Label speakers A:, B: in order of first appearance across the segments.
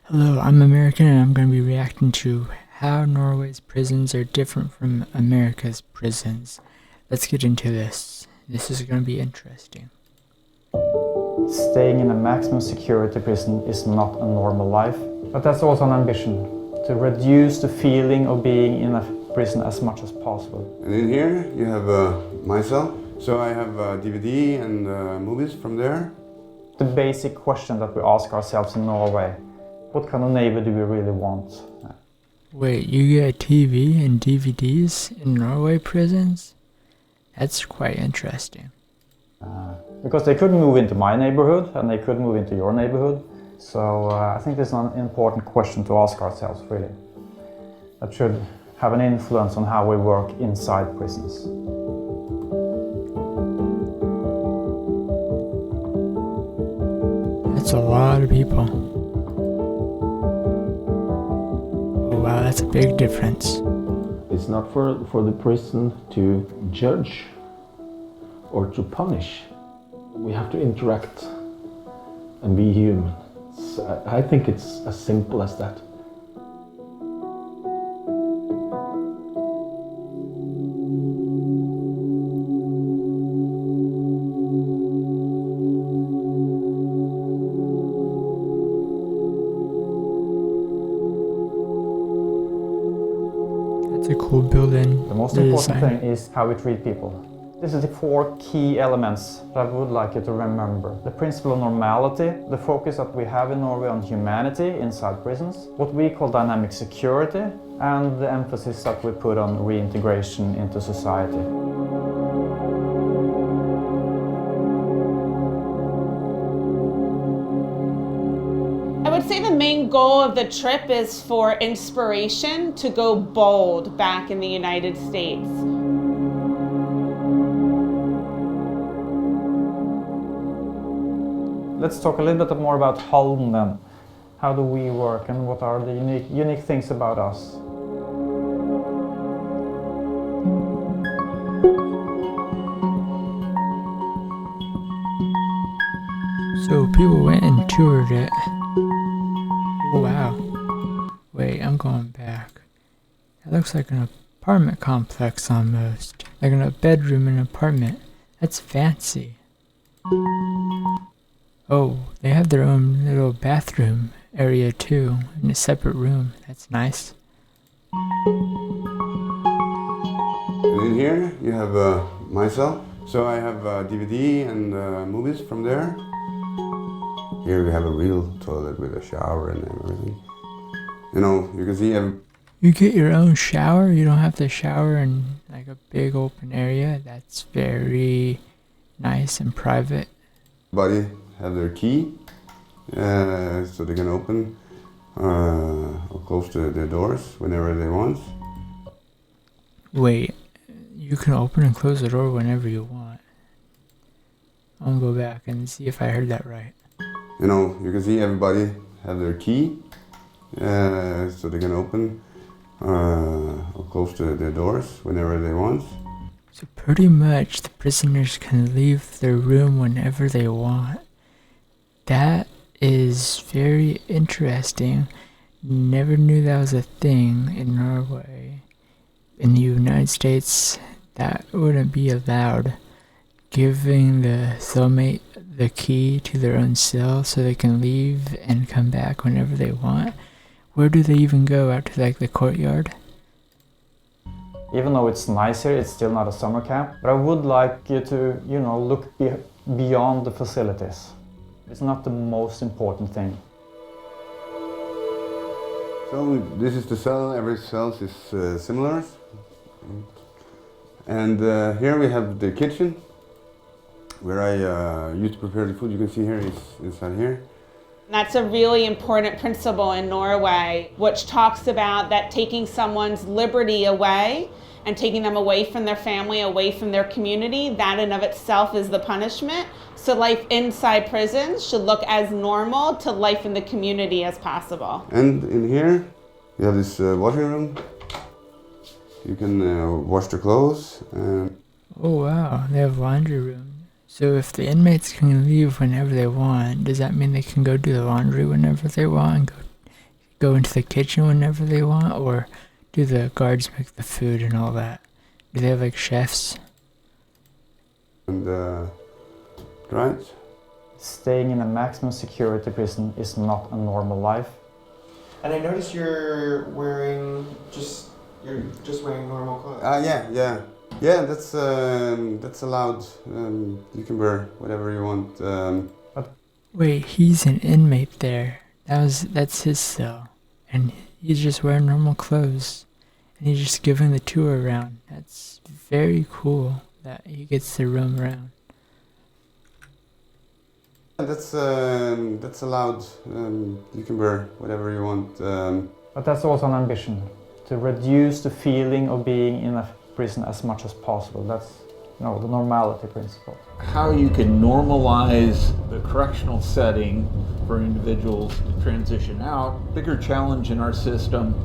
A: Hello, I'm American and I'm going to be reacting to how Norway's prisons are different from America's prisons. Let's get into this. This is going to be interesting.
B: Staying in a maximum security prison is not a normal life, but that's also an ambition, to reduce the feeling of being in a prison as much as possible.
C: And in here you have my cell, so I have DVD and movies from there.
B: The basic question that we ask ourselves in Norway: what kind of neighbor do we really want?
A: Wait, you get TV and DVDs in Norway prisons? That's quite interesting.
B: Because they could move into my neighborhood and they could move into your neighborhood. So I think this is an important question to ask ourselves, really. That should have an influence on how we work inside prisons.
A: That's a lot of people. Oh wow, that's a big difference.
D: It's not for the prison to judge or to punish. We have to interact and be human. I think it's as simple as that.
A: That's a cool building.
B: The most important thing is how we treat people. This is the 4 key elements that I would like you to remember. The principle of normality, the focus that we have in Norway on humanity inside prisons, what we call dynamic security, and the emphasis that we put on reintegration into society.
E: I would say the main goal of the trip is for inspiration to go bold back in the United States.
B: Let's talk a little bit more about Halden then. How do we work and what are the unique things about us?
A: So people went and toured it. Oh, wow. Wait, I'm going back. That looks like an apartment complex almost. Like a bedroom in an apartment. That's fancy. Oh, they have their own little bathroom area too, in a separate room. That's nice.
C: And in here you have my cell, so I have DVD and movies from there. Here we have a real toilet with a shower and everything. You know, you can see
A: You get your own shower? You don't have to shower in like a big open area? That's very nice and private.
C: everybody have their key, so they can open or close their doors whenever they want.
A: Wait, you can open and close the door whenever you want. I'll go back and see if I heard that right.
C: You know, you can see everybody have their key, so they can open or close their doors whenever they want.
A: So pretty much the prisoners can leave their room whenever they want. That is very interesting. Never knew that was a thing in Norway. In the United States, that wouldn't be allowed. Giving the cellmate the key to their own cell so they can leave and come back whenever they want. Where do they even go? Out to like the courtyard?
B: Even though it's nice here, it's still not a summer camp. But I would like you to, look beyond the facilities. It's not the most important thing.
C: So this is the cell. Every cell is similar. And here we have the kitchen, where I used to prepare the food. You can see here, it's inside here.
E: That's a really important principle in Norway, which talks about that taking someone's liberty away and taking them away from their family, away from their community, that in of itself is the punishment. So life inside prisons should look as normal to life in the community as possible.
C: And in here, you have this washing room. You can wash the clothes. And
A: Oh wow, they have laundry room. So if the inmates can leave whenever they want, does that mean they can go do the laundry whenever they want and go go into the kitchen whenever they want, or do the guards make the food and all that? Do they have like chefs?
C: And right?
B: Staying in a maximum security prison is not a normal life.
F: And I noticed you're just wearing normal clothes.
C: Yeah. That's allowed. You can wear whatever you want.
A: Wait, he's an inmate there. That's his cell, and he's just wearing normal clothes, and he's just giving the tour around. That's very cool that he gets to roam around.
C: That's allowed. You can wear whatever you want.
B: But that's also an ambition, to reduce the feeling of being in a prison as much as possible. That's the normality principle.
G: How you can normalize the correctional setting for individuals to transition out. Bigger challenge in our system,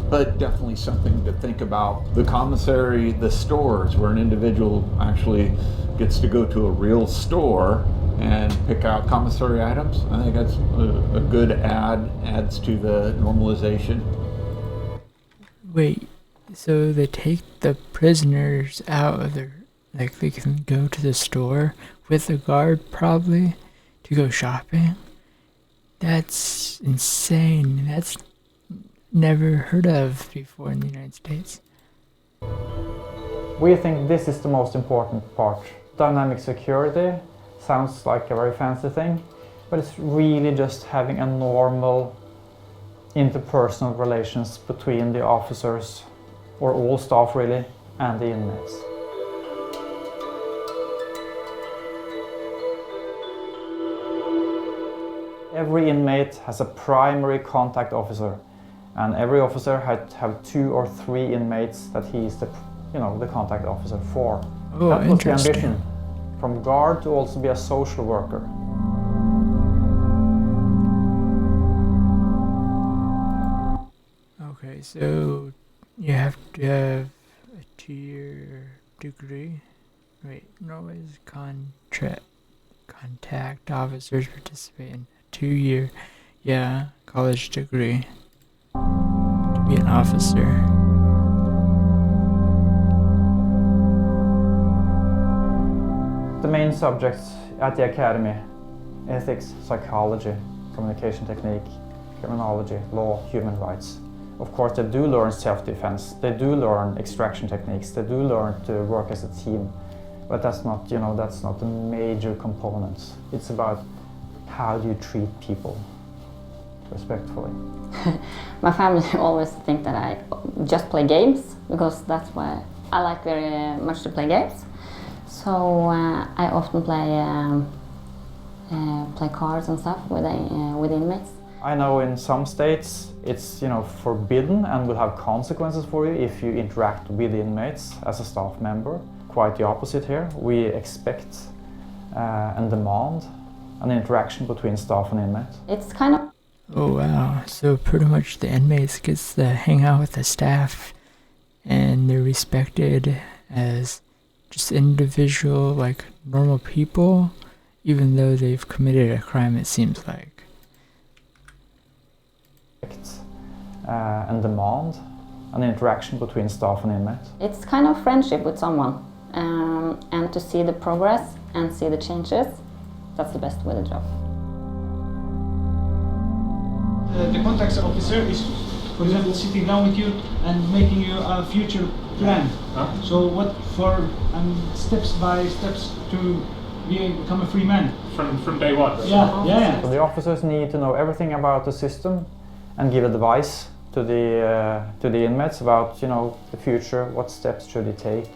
G: but definitely something to think about. The commissary, the stores, where an individual actually gets to go to a real store and pick out commissary items. I think that's a good adds to the normalization.
A: Wait, so they take the prisoners out of their, like they can go to the store with a guard probably to go shopping? That's insane. That's never heard of before in the United States.
B: We think this is the most important part. Dynamic security sounds like a very fancy thing, but it's really just having a normal interpersonal relations between the officers, or all staff really, and the inmates. Every inmate has a primary contact officer, and every officer had to have 2 or 3 inmates that he is the contact officer for.
A: Oh,
B: that was the
A: interesting.
B: ambition, from guard to also be a social worker.
A: Okay, so you have to have a 2-year degree. Wait, Norway's contact officers participate in a 2-year, college degree to be an officer.
B: The main subjects at the academy: ethics, psychology, communication technique, criminology, law, human rights. Of course, they do learn self-defense, they do learn extraction techniques, they do learn to work as a team, but that's not the major components. It's about how do you treat people respectfully.
H: My family always think that I just play games, because that's why I like very much to play games. So I often play cards and stuff with inmates.
B: I know in some states it's forbidden and will have consequences for you if you interact with inmates as a staff member. Quite the opposite here. We expect and demand an interaction between staff and inmates.
H: It's kind of...
A: Oh wow, so pretty much the inmates gets to hang out with the staff, and they're respected as just individual, like normal people, even though they've committed a crime, it seems like.
B: And demand an interaction between staff and inmates.
H: It's kind of friendship with someone, and to see the progress and see the changes, that's the best with the job.
I: The contact officer is, for example, sitting down with you and making you a future plan. So what for steps by steps to become a free man.
J: From day one.
I: Yeah.
B: So the officers need to know everything about the system and give advice to the inmates about the future, what steps should he take.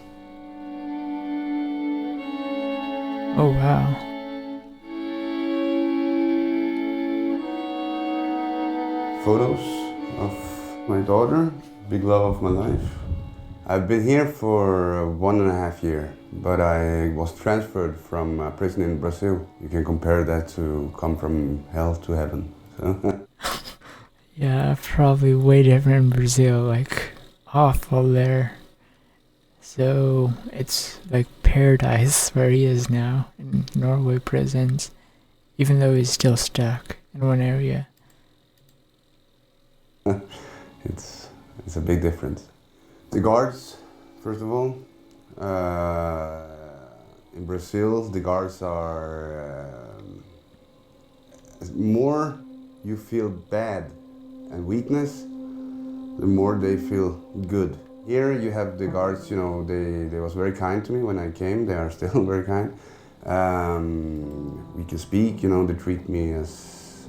A: Oh wow.
C: Photos of my daughter, big love of my life. I've been here for 1.5 years, but I was transferred from a prison in Brazil. You can compare that to come from hell to heaven. So.
A: Yeah, probably way different in Brazil, like awful there. So it's like paradise where he is now in Norway prisons, even though he's still stuck in one area.
C: it's a big difference. The guards, first of all. In Brazil, the guards are more you feel bad and weakness, the more they feel good. Here you have the guards, you know, they was very kind to me when I came. They are still very kind. We can speak, you know, they treat me as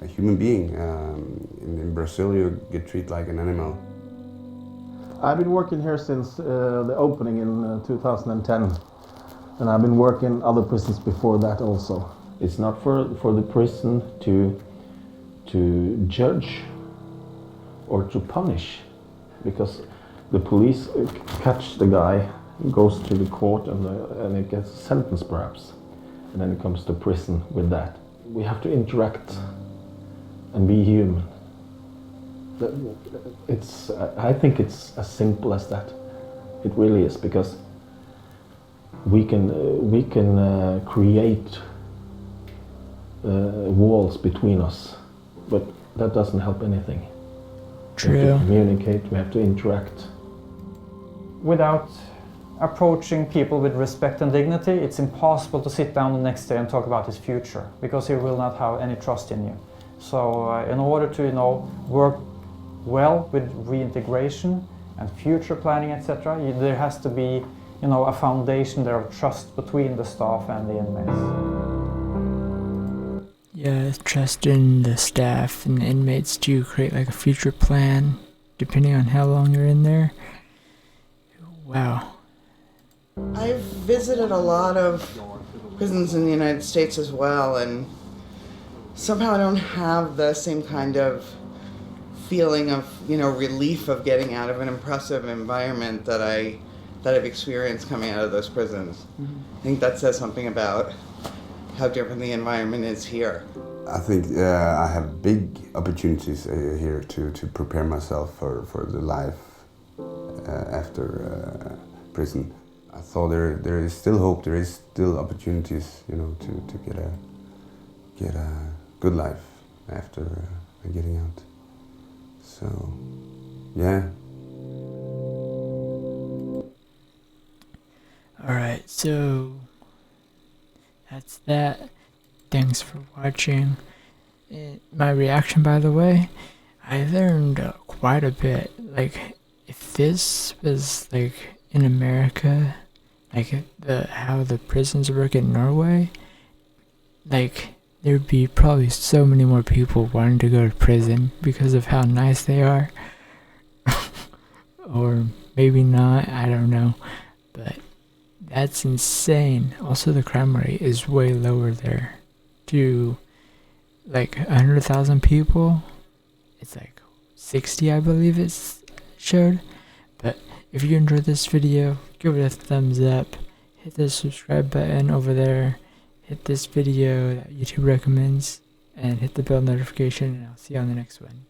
C: a human being. In Brazil, you get treated like an animal.
D: I've been working here since the opening in 2010, and I've been working in other prisons before that also. It's not for the prison to judge or to punish, because the police catch the guy, goes to the court, and it gets a sentence perhaps, and then it comes to prison with that. We have to interact and be human. I think it's as simple as that. It really is, because we can create walls between us, but that doesn't help anything.
A: True.
D: We have to communicate, we have to interact.
B: Without approaching people with respect and dignity, it's impossible to sit down the next day and talk about his future, because he will not have any trust in you. So in order to, you know, work well with reintegration and future planning, etc., there has to be, you know, a foundation there of trust between the staff and the inmates.
A: Yeah, trust in the staff and the inmates to create like a future plan, depending on how long you're in there. Wow.
J: I've visited a lot of prisons in the United States as well, and somehow I don't have the same kind of feeling of, you know, relief of getting out of an impressive environment that I've experienced coming out of those prisons. Mm-hmm. I think that says something about how different the environment is here.
C: I think I have big opportunities here to prepare myself for the life after prison. I thought there is still hope, there is still opportunities, you know, to get a good life after getting out. So, yeah.
A: Alright, so that's that. Thanks for watching. My reaction, by the way, I learned quite a bit. Like, if this was like in America, like how the prisons work in Norway, like there'd be probably so many more people wanting to go to prison because of how nice they are. Or maybe not, I don't know. But that's insane. Also, the crime rate is way lower there. To like 100,000 people, it's like 60, I believe it's showed. But if you enjoyed this video, give it a thumbs up, hit the subscribe button over there, hit this video that YouTube recommends, and hit the bell notification, and I'll see you on the next one.